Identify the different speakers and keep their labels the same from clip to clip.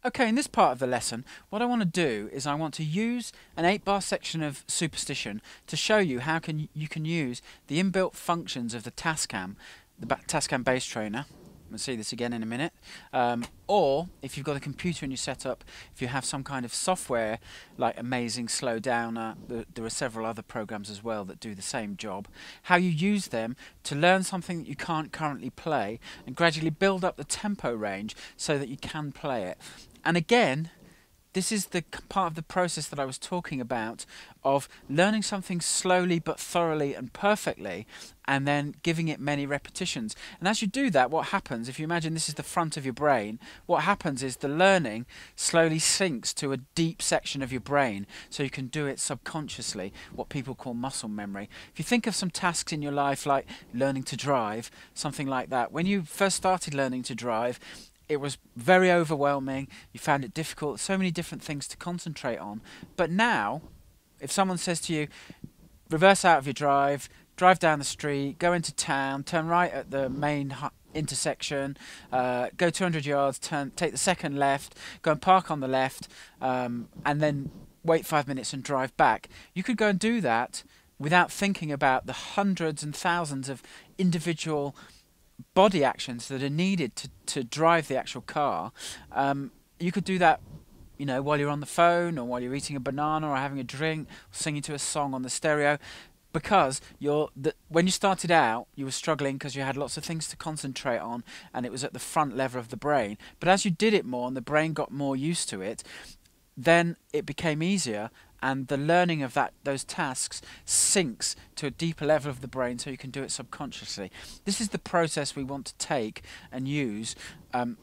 Speaker 1: Okay, in this part of the lesson, what I want to do is I want to use an 8-bar section of Superstition to show you how you can use the inbuilt functions of the Tascam, the Tascam bass trainer. We'll see this again in a minute. Or if you've got a computer in your setup, if you have some kind of software like Amazing Slow Downer, there are several other programs as well that do the same job. How you use them to learn something that you can't currently play and gradually build up the tempo range so that you can play it. And again, this is the part of the process that I was talking about of learning something slowly but thoroughly and perfectly and then giving it many repetitions. And as you do that, what happens, if you imagine this is the front of your brain, what happens is the learning slowly sinks to a deep section of your brain so you can do it subconsciously, what people call muscle memory. If you think of some tasks in your life like learning to drive, something like that, when you first started learning to drive, it was very overwhelming, you found it difficult, so many different things to concentrate on. But now, if someone says to you, reverse out of your drive down the street, go into town, turn right at the main intersection, go 200 yards, take the second left, go and park on the left, and then wait 5 minutes and drive back. You could go and do that without thinking about the hundreds and thousands of individual body actions that are needed to drive the actual car. You could do that, you know, while you're on the phone or while you're eating a banana or having a drink, or singing to a song on the stereo, because when you started out, you were struggling because you had lots of things to concentrate on and it was at the front level of the brain. But as you did it more and the brain got more used to it, then it became easier, and the learning of those tasks sinks to a deeper level of the brain so you can do it subconsciously. This is the process we want to take and use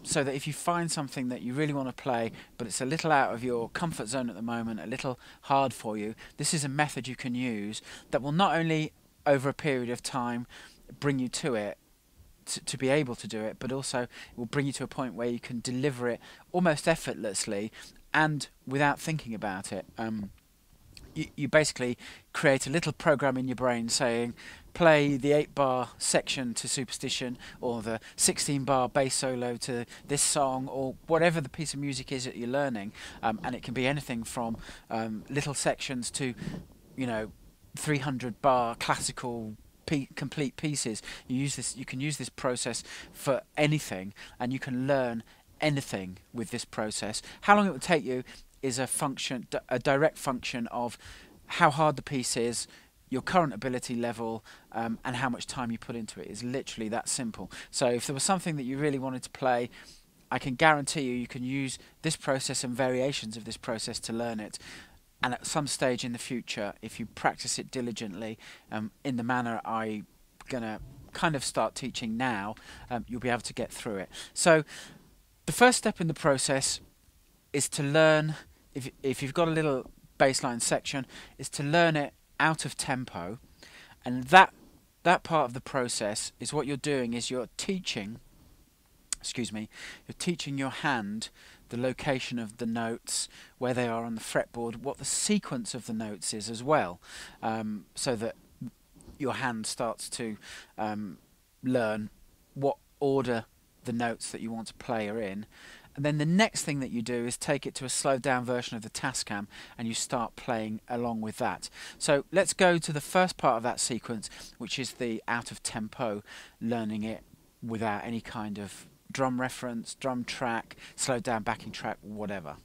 Speaker 1: so that if you find something that you really want to play but it's a little out of your comfort zone at the moment, a little hard for you, this is a method you can use that will not only over a period of time bring you to it, to be able to do it, but also it will bring you to a point where you can deliver it almost effortlessly and without thinking about it. You basically create a little program in your brain saying play the 8-bar section to Superstition or the 16-bar bass solo to this song or whatever the piece of music is that you're learning, and it can be anything from little sections to, you know, 300-bar classical complete pieces. You can use this process for anything, and you can learn anything with this process. How long it will take you is a direct function of how hard the piece is, your current ability level, and how much time you put into it. Is literally that simple. So if there was something that you really wanted to play, I can guarantee you can use this process and variations of this process to learn it. And at some stage in the future, if you practice it diligently, in the manner I'm gonna kind of start teaching now, you'll be able to get through it. So the first step in the process is to learn, if you've got a little bassline section, is to learn it out of tempo. And that part of the process is what you're doing is you're teaching your hand the location of the notes, where they are on the fretboard, what the sequence of the notes is as well, so that your hand starts to learn what order the notes that you want to play are in. And then the next thing that you do is take it to a slowed down version of the Tascam and you start playing along with that. So let's go to the first part of that sequence, which is the out of tempo, learning it without any kind of drum reference, drum track, slowed down backing track, whatever.